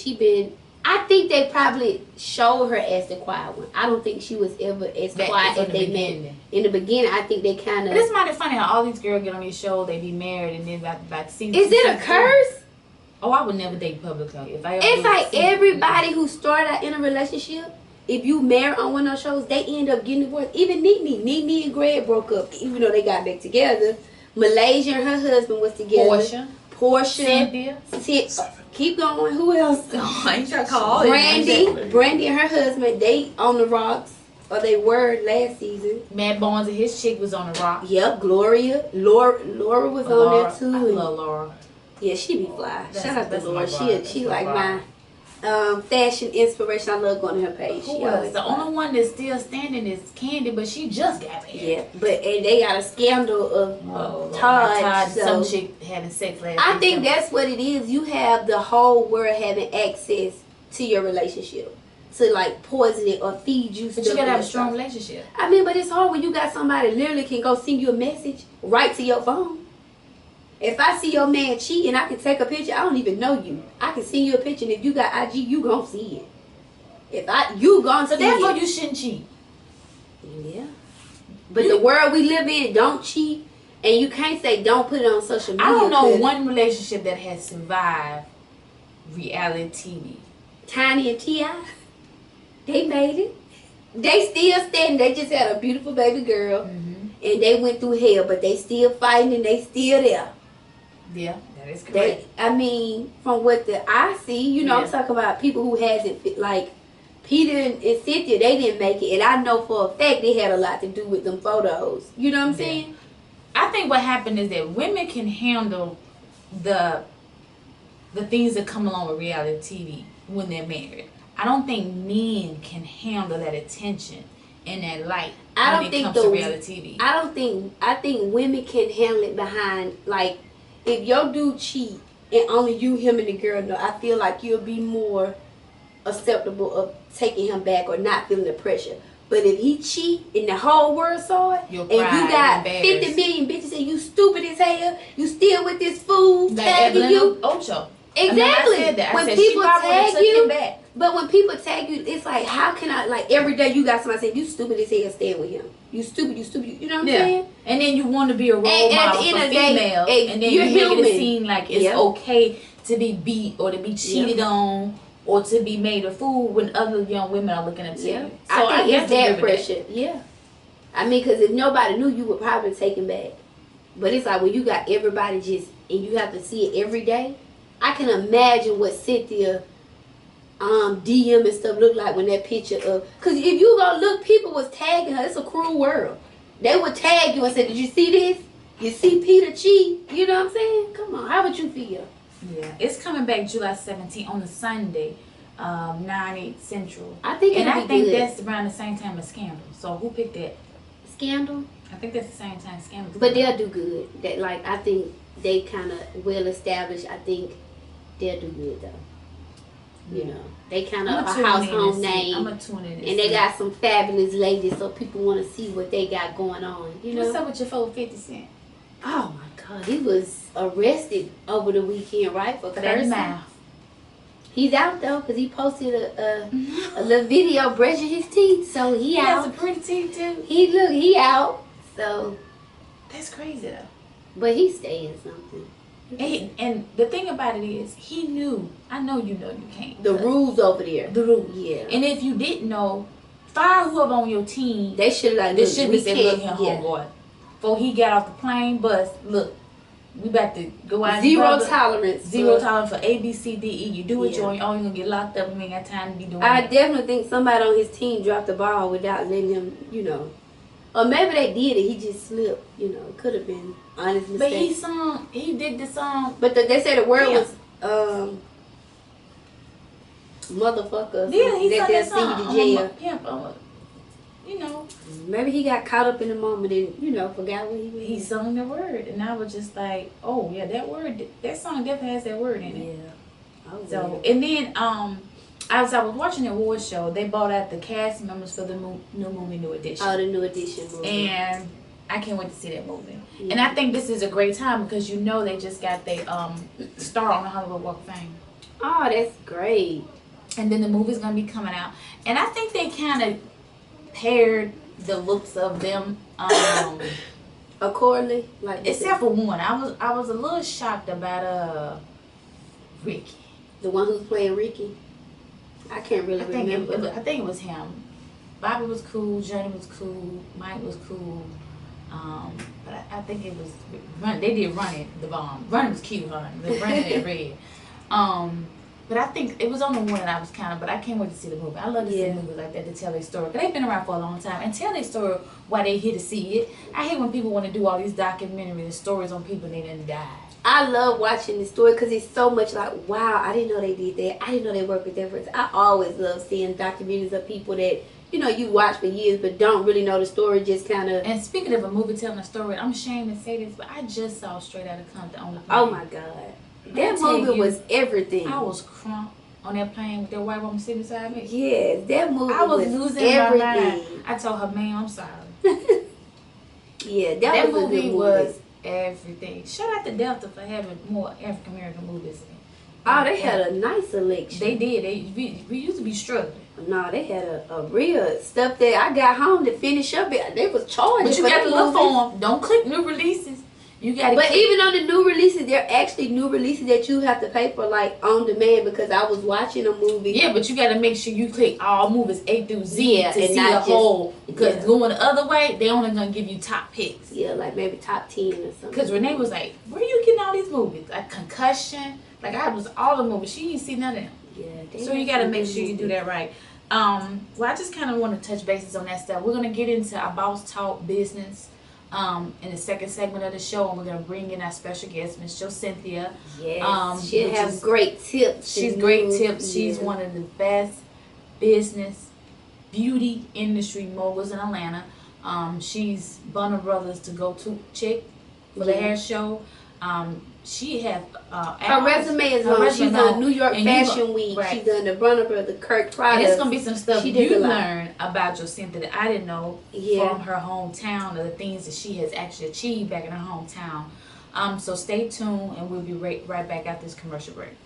she been. I think they probably showed her as the quiet one. I don't think she was ever as quiet as they met. In the beginning, I think they kind of... But it's mighty funny how all these girls get on these shows, they be married, and then about season... Is it a curse? Oh, I would never date publicly. If I ever it's like everybody who started out in a relationship, if you marry on one of those shows, they end up getting divorced. Even Nene and Greg broke up, even though they got back together. Malaysia and her husband was together. Portia. Cynthia. Keep going. Who else? I ain't trying to call Brandy and her husband, they on the rocks. Or they were last season. Matt Barnes and his chick was on the rocks. Yep, Gloria. Laura was on there too. I love Laura. Yeah, she be fly. Shout out to Laura. She like my fashion inspiration. I love going to her page. Who else? The only one that's still standing is Candy, but she just got married. Yeah, and they got a scandal of Todd. So some chick having sex last I think that's what it is. You have the whole world having access to your relationship. To like poison it or feed you. But you gotta have a strong relationship. I mean, but it's hard when you got somebody literally can go send you a message right to your phone. If I see your man cheating, I can take a picture. I don't even know you. I can send you a picture, and if you got IG, you gon' see it. You gon' see it. So therefore, you shouldn't cheat. Yeah. But the world we live in, don't cheat, and you can't say don't put it on social media. I don't know one relationship that has survived reality TV. Tiny and T.I., they made it. They still standing. They just had a beautiful baby girl, and they went through hell, but they still fighting, and they still there. Yeah, that is correct. I mean, from what I see, I'm talking about people who hasn't, like Peter and Cynthia, they didn't make it, and I know for a fact they had a lot to do with them photos. You know what I'm saying? I think what happened is that women can handle the things that come along with reality TV when they're married. I don't think men can handle that attention and that light when it comes to reality TV. I think women can handle it behind, like, if your dude cheat and only you, him, and the girl know, I feel like you'll be more acceptable of taking him back or not feeling the pressure. But if he cheat and the whole world saw it, and you got 50 million bitches and you stupid as hell, you still with this fool tagging you. Ocho. Exactly. I said that. When people tag you, but when people tag you, it's like, how can I, like, every day you got somebody saying, you stupid as hell, staying with him. You stupid, you know what I'm saying? And then you want to be a role model for females, and then you make it seem like it's okay to be beat or to be cheated on or to be made a fool when other young women are looking up to you. So I think it's that pressure. Yeah. I mean, because if nobody knew, you would probably take him back. But it's like when you got everybody just, and you have to see it every day, I can imagine what Cynthia DM and stuff look like when that picture of, because if you go look, people was tagging her. It's a cruel world. They would tag you and say, did you see this? You see Peter cheat? You know what I'm saying? Come on, how would you feel? Yeah, it's coming back July 17th on a Sunday, 9/8 Central. I think that's around the same time as Scandal. So who picked that? Scandal? I think that's the same time Scandal. But they'll do good. That, like, I think they kind of well established. I think they'll do good though. You know, they kind of a household name. I'm gonna tune in and they got some fabulous ladies, so people want to see what they got going on. You know, what's up with your 450 Cent? Oh my God, he was arrested over the weekend, right, for cursing. He's out though, cause he posted a little video brushing his teeth, so he out. He has a pretty teeth too. He out. So that's crazy though. But he's saying something. And the thing about it is, he knew. I know you know you can't. The rules over there. The rules. Yeah. And if you didn't know, fire whoever on your team. They should have. They should have said, "Look here, homeboy." Before he got off the plane bus, look, we about to go out. Zero tolerance. Zero tolerance for A, B, C, D, E. You do it, you're gonna get locked up. We ain't got time to be doing. I definitely think somebody on his team dropped the ball without letting him, or maybe they did it. He just slipped. It could have been honest mistake. But he did the song. But they said the word was motherfucker. Yeah, he sung that song. Jail. Maybe he got caught up in the moment and forgot what he was. He sung the word, and I was just like, oh yeah, that song definitely has that word in it. Yeah. Oh, so and then as I was watching the award show, they brought out the cast members for the new movie, New Edition. Oh, the New Edition movie. And I can't wait to see that movie. Yeah. And I think this is a great time because they just got their star on the Hollywood Walk of Fame. Oh, that's great. And then the movie's gonna be coming out, and I think they kind of paired the looks of them. Accordingly, like Except for one, I was a little shocked about Ricky. the one who's playing Ricky. I can't really remember. I think it was him. Bobby was cool. Johnny was cool. Mike was cool. But I think it was Run. They did Run it the bomb. Run was cute, huh? The Run it red. But I think it was on the one that I was kind of. But I can't wait to see the movie. I love to see movies like that to tell their story. But they've been around for a long time and tell their story why they here to see it. I hate when people want to do all these documentaries and stories on people and they didn't die. I love watching the story because it's so much like, wow, I didn't know they did that. I didn't know they worked with that person. I always love seeing documentaries of people that, you know, you watch for years but don't really know the story, just kind of. And speaking of a movie telling a story, I'm ashamed to say this, but I just saw Straight Outta Compton on the plane. Oh my God. That movie was everything. I was crunk on that plane with that white woman sitting beside me. Yes, that movie I was losing everything. my mind. I told her, "Man, I'm sorry." Yeah, that was movie a good movie. Was everything. Shout out to Delta for having more African American movies. Oh, they had a nice selection. They did. We used to be struggling. No, they had a real stuff that I got home to finish up. They was charging. But you got to look for them. Don't click new releases. You got to. But even on the new releases, there are actually new releases that you have to pay for, like on demand. Because I was watching a movie. Yeah, but you got to make sure you click all movies A through Z to see the whole. Because going the other way, they only gonna give you top picks. Yeah, like maybe top 10 or something. Because Renee was like, "Where are you getting all these movies? Like Concussion." Like I was all the movies. She didn't see none of them. Yeah. So you got to make sure you do that right. Well, I just kind of want to touch bases on that stuff. We're going to get into our Boss Talk business in the second segment of the show, and we're going to bring in our special guest, Miss Jo Cynthia. Yes, she'll have great tips. She's great tips. She's one of the best business, beauty industry moguls in Atlanta. She's Bunner Brothers to go to chick for the hair show. She has her resume is on. She's on New York Fashion Week. Right. She's done the Brunner Brother Kirk products. And it's gonna be some stuff you learn about Jo Cynthia that I didn't know from her hometown, or the things that she has actually achieved back in her hometown. So stay tuned, and we'll be right back after this commercial break.